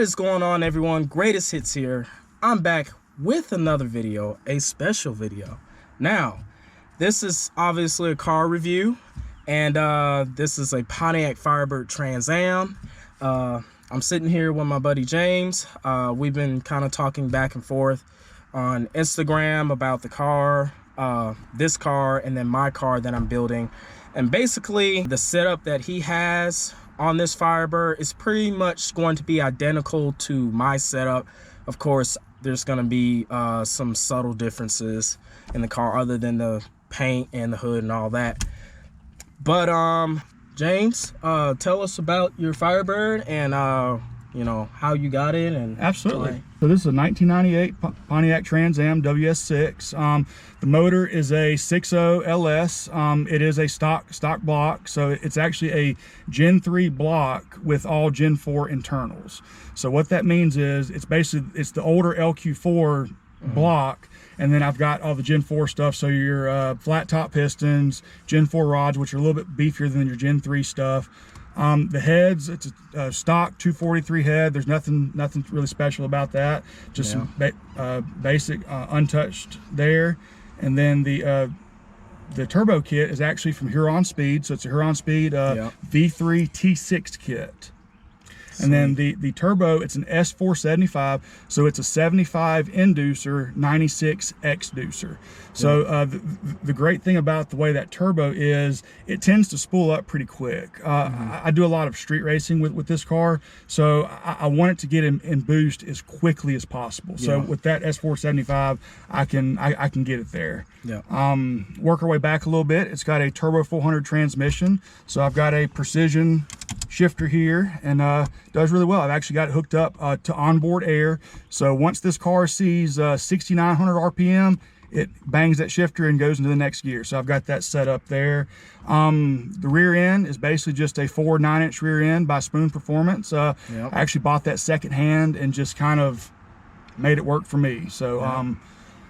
is going on, everyone? Greatest Hits here. I'm back with another video, a special video. Now, this is obviously a car review, and this is a Pontiac Firebird Trans Am. I'm sitting here with my buddy James. We've been kind of talking back and forth on Instagram about the car, this car, and then my car that I'm building. And basically, the setup that he has on this Firebird is pretty much going to be identical to my setup. Of course, there's going to be some subtle differences in the car other than the paint and the hood and all that. But James, tell us about your Firebird and you know, how you got it. And absolutely. So this is a 1998 Pontiac Trans Am WS6. The motor is a 6.0 LS. It is a stock block, so it's actually a Gen 3 block with all Gen 4 internals. So what that means is it's the older LQ4 block, and then I've got all the Gen 4 stuff. So your flat top pistons, Gen 4 rods, which are a little bit beefier than your Gen 3 stuff. The heads, it's a stock 243 head. There's nothing really special about that. Just some basic untouched there. And then the turbo kit is actually from Huron Speed. So it's a Huron Speed V3 T6 kit. And then the turbo, it's an S475, so it's a 75 inducer, 96 exducer. So the great thing about the way that turbo is, it tends to spool up pretty quick. I do a lot of street racing with this car, so I want it to get in boost as quickly as possible. So with that S475, I can get it there. Work our way back a little bit. It's got a turbo 400 transmission, so I've got a precision shifter here, and does really well. I've actually got it hooked up to onboard air, so once this car sees 6,900 RPM, it bangs that shifter and goes into the next gear. So I've got that set up there. The rear end is basically just a 4 9-inch rear end by Spoon Performance. I actually bought that second hand and just kind of made it work for me. So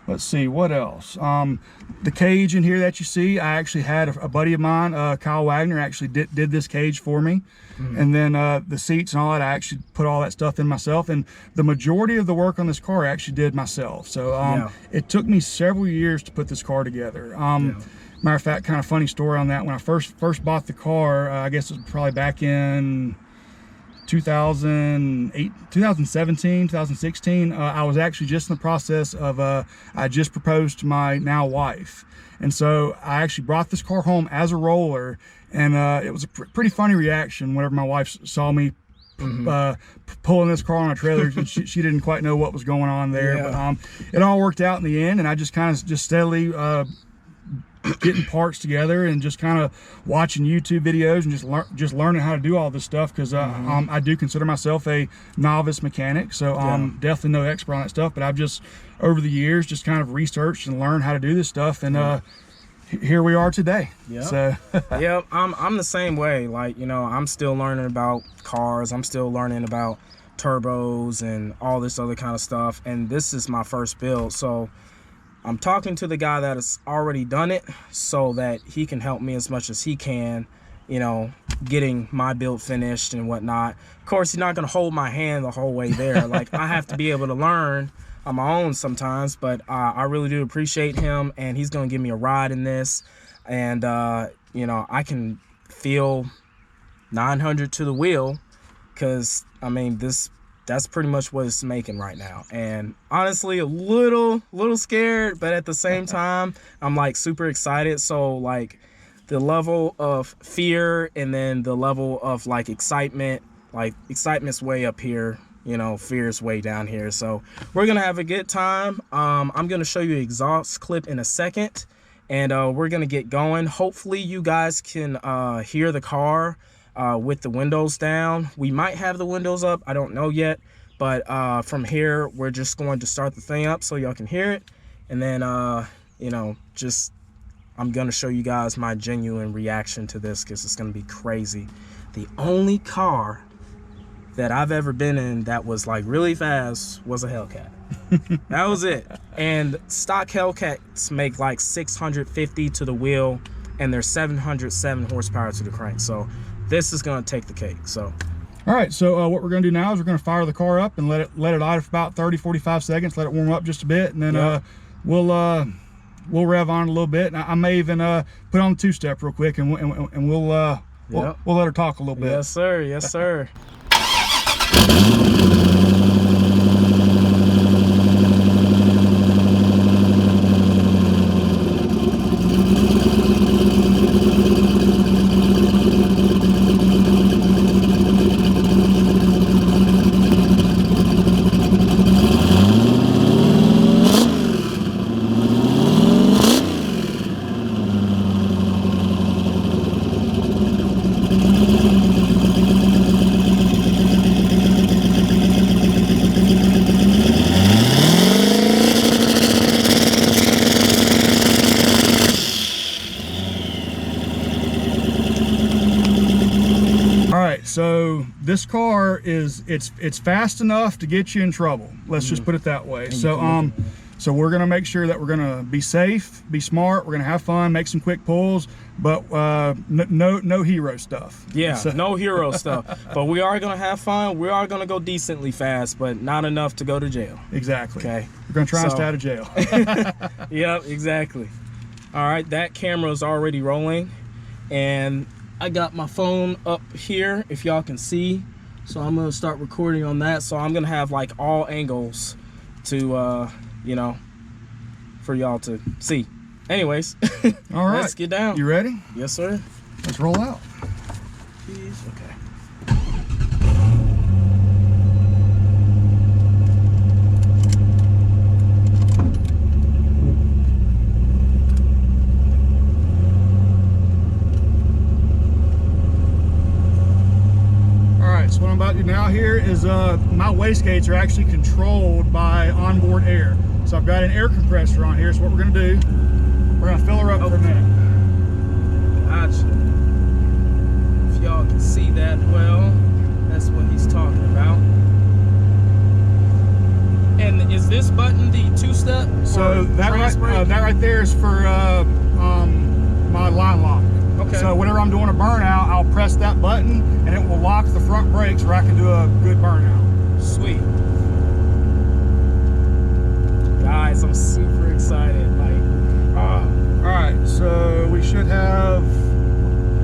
let's see what else. The cage in here that you see, I actually had a buddy of mine, Kyle Wagner, actually did this cage for me. And then the seats and all that, I actually put all that stuff in myself. And the majority of the work on this car I actually did myself. So it took me several years to put this car together. Matter of fact, kind of funny story on that. When I first bought the car, I guess it was probably back in 2017, 2016, I was actually just in the process of, I just proposed to my now wife. And so I actually brought this car home as a roller, and it was a pretty funny reaction whenever my wife saw me pulling this car on a trailer. she didn't quite know what was going on there, but it all worked out in the end, and I just kind of steadily getting parts together and just kind of watching YouTube videos and just learning how to do all this stuff, because I do consider myself a novice mechanic, so definitely no expert on that stuff, but I've just over the years just kind of researched and learned how to do this stuff, and here we are today. So I'm the same way. Like, you know, I'm still learning about cars, I'm still learning about turbos and all this other kind of stuff, and this is my first build, so I'm talking to the guy that has already done it so that he can help me as much as he can, you know, getting my build finished and whatnot. Of course, he's not going to hold my hand the whole way there. Like, I have to be able to learn on my own sometimes, but I really do appreciate him, and he's going to give me a ride in this. And, you know, I can feel 900 to the wheel, because, I mean, that's pretty much what it's making right now. And honestly, a little scared, but at the same time, I'm like super excited. So like the level of fear and then the level of like excitement's way up here, you know, fear is way down here. So we're gonna have a good time. I'm gonna show you an exhaust clip in a second, and we're gonna get going. Hopefully you guys can hear the car with the windows down. We might have the windows up, I don't know yet, but from here we're just going to start the thing up so y'all can hear it, and then you know, just I'm gonna show you guys my genuine reaction to this, because it's gonna be crazy. The only car that I've ever been in that was like really fast was a Hellcat. That was it. And stock Hellcats make like 650 to the wheel, and they're 707 horsepower to the crank. So this is gonna take the cake. So All right, so what we're gonna do now is we're gonna fire the car up and let it idle for about 30-45 seconds, let it warm up just a bit, and then we'll rev on a little bit. And I may even put on the two-step real quick, and we'll let her talk a little bit. Yes, sir. Yes, sir. So this car it's fast enough to get you in trouble. Let's just put it that way. So we're gonna make sure that we're gonna be safe, be smart. We're gonna have fun, make some quick pulls, but no hero stuff. Yeah, so. No hero stuff. But we are gonna have fun. We are gonna go decently fast, but not enough to go to jail. Exactly. Okay. We're gonna try and stay out of jail. Yep, exactly. All right, that camera's already rolling, and I got my phone up here, if y'all can see. So I'm gonna start recording on that. So I'm gonna have like all angles to, you know, for y'all to see. Anyways, all right, let's get down. You ready? Yes, sir. Let's roll out. Jeez, okay. So what I'm about to do now here is my wastegates are actually controlled by onboard air. So I've got an air compressor on here. So what we're gonna do, we're gonna fill her up for a minute. Gotcha. If y'all can see that well, that's what he's talking about. And is this button the two-step? So that right there is for my line lock. Okay. So whenever I'm doing a burnout, I'll press that button and it will lock the front brakes where I can do a good burnout. Sweet. Guys, I'm super excited. All right, so we should have,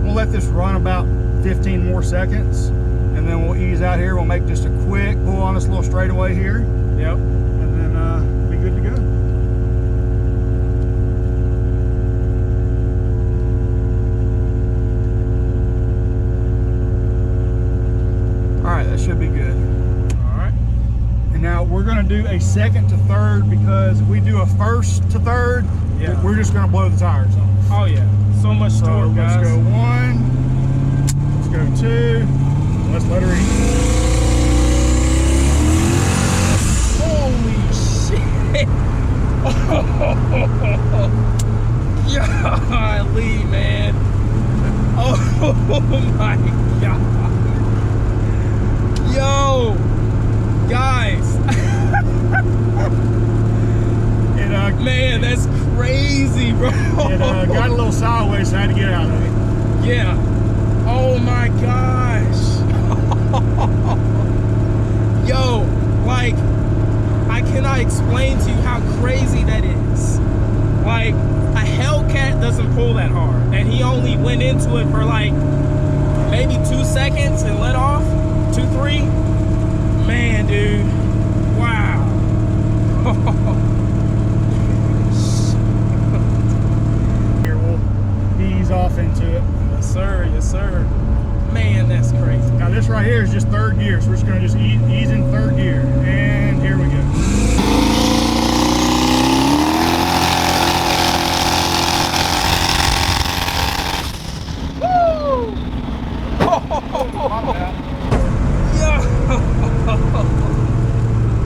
we'll let this run about 15 more seconds and then we'll ease out here. We'll make just a quick pull on this little straightaway here. Yep. And then be good to go. That should be good. All right. And now we're going to do a second to third, because if we do a first to third, yeah, we're just going to blow the tires off. Oh yeah, so much torque, guys. Let's go 1, let's go 2, let's let her eat. Holy shit! Golly, man! Oh my god! Yo, guys, man, that's crazy, bro. It got a little sideways, so I had to get out of it. Yeah. Oh my gosh. Yo, like, I cannot explain to you how crazy that is. Like, a Hellcat doesn't pull that hard, and he only went into it for like maybe 2 seconds and let off. 2, 3, man, dude, wow. Here, we'll ease off into it. Yes, sir, yes, sir. Man, that's crazy. Now this right here is just third gear, so we're just gonna just ease in third gear, and here we go.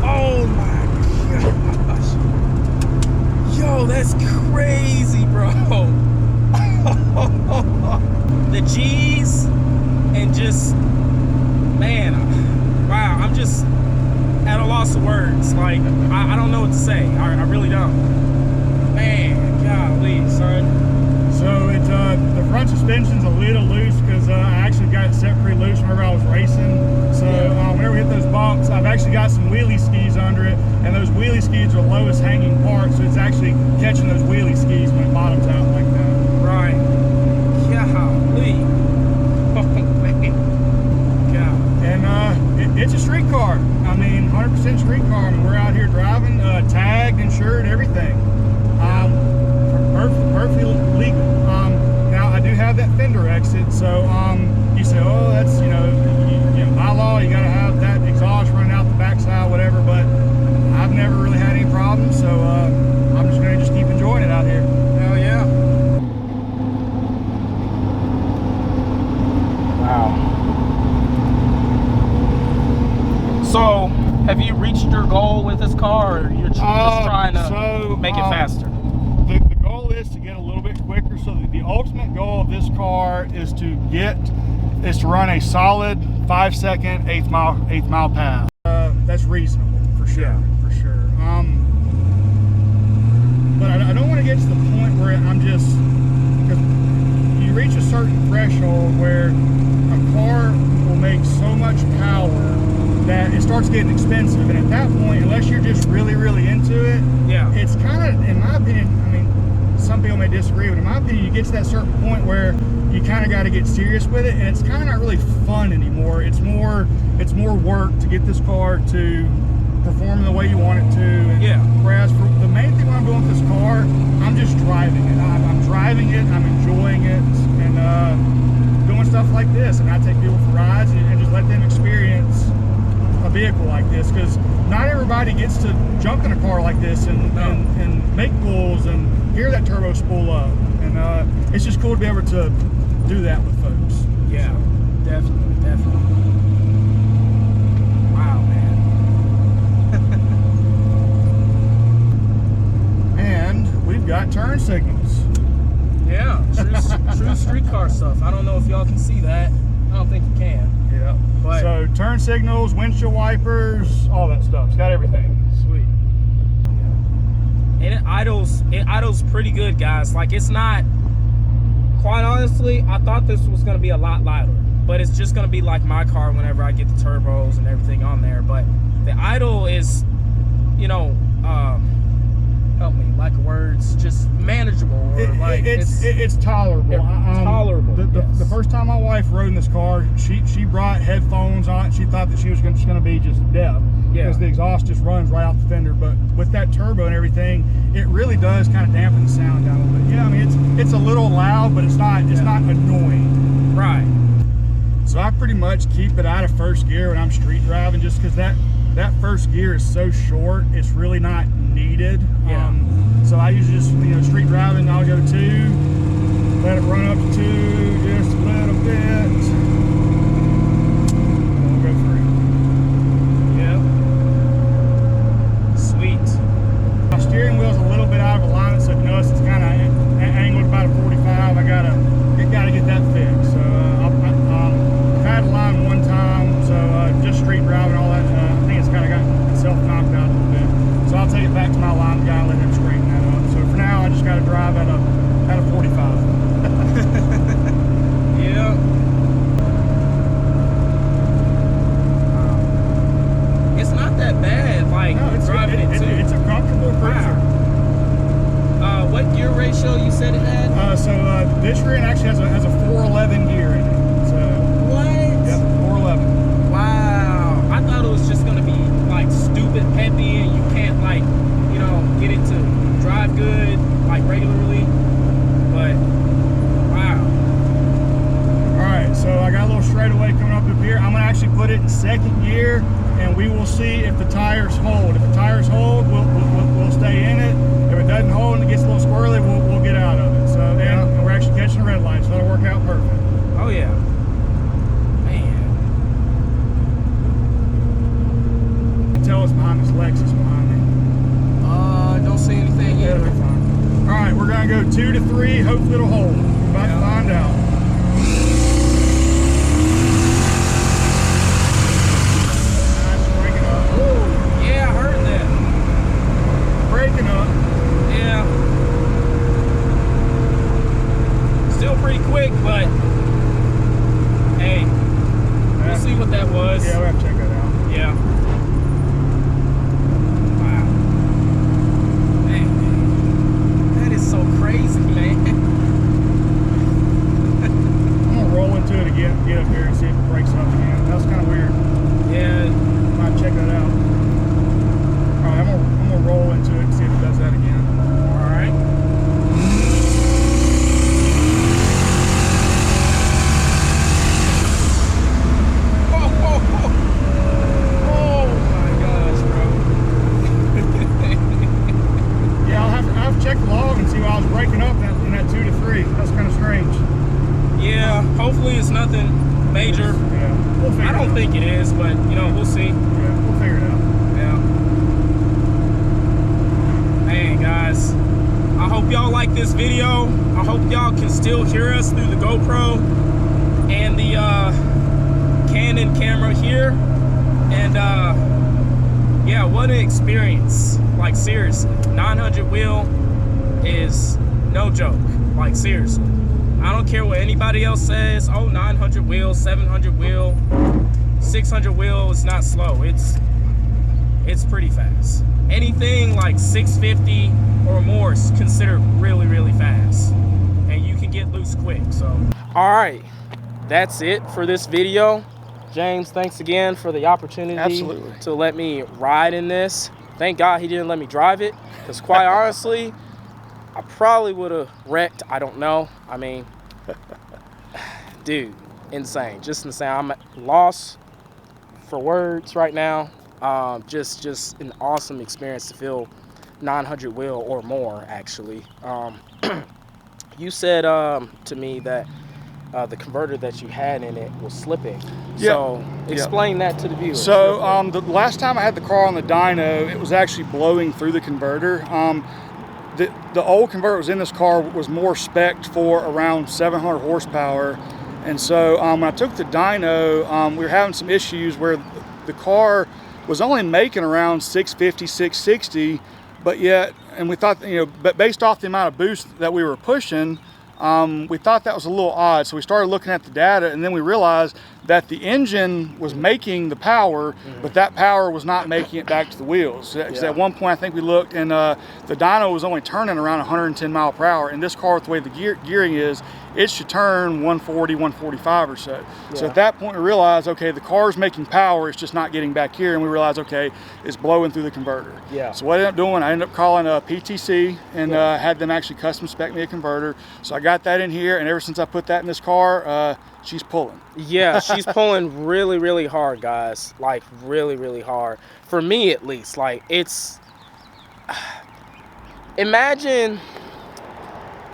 Oh my gosh. Yo, that's crazy, bro. The G's and just, man, wow, I'm just at a loss of words. Like, I don't know what to say. I really don't. Man, golly, son. So it's the front suspension's a little loose because I actually got it set pretty loose whenever I was racing. actually got some wheelie skis under it, and those wheelie skis are the lowest hanging part, so it's actually catching those wheelie skis when it bottoms out like that. Right. Golly. Oh, man. God. And it's a street car. I mean, 100% street car. I mean, we're out here driving, tagged, insured, everything. Perfectly legal. Now, I do have that fender exit, so you say, oh, that's, you know, by law, you got to have that exhaust running out the backside, whatever, but I've never really had any problems, so I'm just going to keep enjoying it out here. Hell yeah. Wow. So, have you reached your goal with this car, or you're just trying to make it faster? The goal is to get a little bit quicker. So the ultimate goal of this car is to run a solid 5-second eighth mile pass. That's reasonable for sure. Yeah. For sure. But I don't want to get to the point where I'm just, because you reach a certain threshold where a car will make so much power that it starts getting expensive, and at that point, unless you're just really into it, Yeah. it's kind of, in my opinion, I mean, some people may disagree, but in my opinion, you get to that certain point where you kind of got to get serious with it, and it's kind of not really fun anymore. It's more work to get this car to perform the way you want it to. And Yeah. whereas for the main thing when I'm doing with this car, I'm just driving it. I'm driving it, I'm enjoying it, and doing stuff like this. And I take people for rides and just let them experience a vehicle like this, because not everybody gets to jump in a car like this and make pulls and hear that turbo spool up, and it's just cool to be able to do that with folks. Yeah, definitely. Wow, man. And we've got turn signals. Yeah, true street car stuff. I don't know if y'all can see that. I don't think you can. Yeah. But So turn signals, windshield wipers, all that stuff. It's got everything. sweet. And it idles pretty good, guys. Like, it's not, quite honestly, I thought this was gonna be a lot louder, but it's just gonna be like my car whenever I get the turbos and everything on there. But the idle is, you know, help me, like words, just manageable, or It's tolerable. Tolerable. The first time my wife rode in this car, she brought headphones on. She thought that she was just going to be just deaf, Yeah. because the exhaust just runs right out the fender. But with that turbo and everything, it really does kind of dampen the sound down a little bit. Yeah, I mean, it's a little loud, but it's not annoying. Right. So I pretty much keep it out of first gear when I'm street driving, just because that first gear is so short, it's really not needed. Yeah. So I usually just, street driving, I'll go 2, let it run up to 2 just a little bit, and I'll go 3. Yep. Sweet. My steering wheel's a little bit out of alignment, so if you notice it's kind of angled about a 45. I gotta get that fixed. So I've had a line one time, so just street driving, all that. I think it's kind of got itself knocked out a little bit. So I'll take it back to my line guy and let him straighten that up. So for now, I just got to drive at a 45. Yeah. It's not that bad. Like, No, driving it too. it's a comfortable cruiser. What gear ratio you said it had? So this rear end actually has a 411 gear in it. So What? yep, 411. Wow. I thought it was just gonna be like stupid peppy and you can't get it to drive good like regularly. But wow. Alright, so I got a little straightaway coming up here. I'm gonna actually put it in second gear, and we will see if the tires hold. If the tires hold, we'll stay in it. If it doesn't hold and it gets a little squirrely, we'll get out of it. So and we're actually catching a red light, so that'll work out perfect. Oh yeah. Man. You can tell it's behind this Lexus behind me. Don't see anything yet. It'll be fine. Alright, we're gonna go 2 to 3, hopefully it'll hold. We're about to find out. Nice, breaking up. Ooh, yeah, I heard that. Breaking up. Yeah. Still pretty quick, but hey, we'll see what that was. Yeah, we'll have to check that out. Yeah. That's kind of strange. Yeah, hopefully it's nothing major. Yeah, we'll figure it out. I don't think it is, but you know, we'll see. Yeah, we'll figure it out. Yeah. Man, guys, I hope y'all like this video. I hope y'all can still hear us through the GoPro and the Canon camera here. And yeah, what an experience. Like, seriously, 900 wheel is no joke. Like, seriously, I don't care what anybody else says. Oh, 900 wheel, 700 wheel, 600 wheel is not slow. It's pretty fast. Anything like 650 or more is considered really, really fast, and you can get loose quick. So all right, that's it for this video. James, thanks again for the opportunity to let me ride in this. Thank God he didn't let me drive it, because quite honestly, I probably would have wrecked. I don't know. I mean, dude, insane. Just insane. I'm at loss for words right now. Just an awesome experience to feel 900 wheel or more, actually. You said to me that the converter that you had in it was slipping. Yeah. So explain that to the viewers. So the last time I had the car on the dyno, it was actually blowing through the converter. The old converter was in this car was more spec'd for around 700 horsepower. And so when I took the dyno, we were having some issues where the car was only making around 650, 660, but yet, and we thought, you know, but based off the amount of boost that we were pushing, we thought that was a little odd. So we started looking at the data, and then we realized that the engine was making the power, but that power was not making it back to the wheels. So at one point, I think we looked, and the dyno was only turning around 110 mile per hour. And this car, with the way the gearing is, it should turn 140, 145 or so. Yeah. So at that point, we realized, okay, the car's making power, it's just not getting back here. And we realized, okay, it's blowing through the converter. Yeah. So what I ended up doing, I ended up calling a PTC and had them actually custom spec me a converter. So I got that in here, and ever since I put that in this car, she's pulling. Yeah, she's pulling really, really hard, guys. Like, really, really hard. For me, at least. Like, it's... Imagine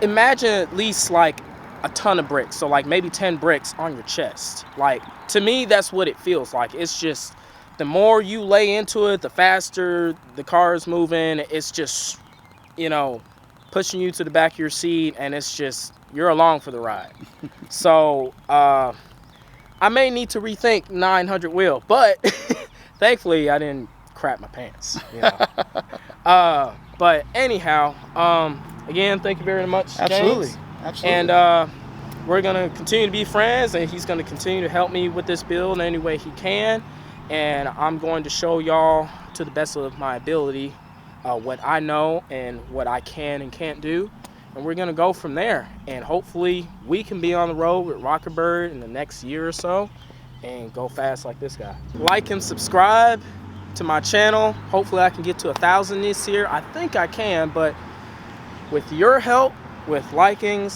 at least, like, a ton of bricks. So, like, maybe 10 bricks on your chest. Like, to me, that's what it feels like. It's just, the more you lay into it, the faster the car is moving. It's just, you know, pushing you to the back of your seat, and it's just... you're along for the ride. So I may need to rethink 900 wheel, but thankfully I didn't crap my pants, you know. But anyhow, again, thank you very much, James. Absolutely. And we're gonna continue to be friends, and he's gonna continue to help me with this build in any way he can, and I'm going to show y'all to the best of my ability what I know and what I can and can't do. And we're gonna go from there, and hopefully we can be on the road with Firebird in the next year or so and go fast like this guy. Like and subscribe to my channel. Hopefully I can get to 1,000 this year. I think I can, but with your help, with liking,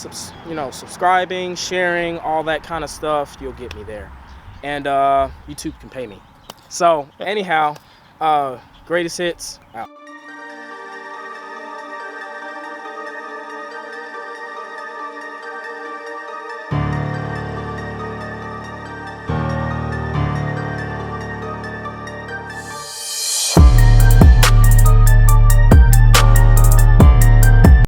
you know, subscribing, sharing, all that kind of stuff, you'll get me there. And YouTube can pay me. So anyhow, greatest hits out.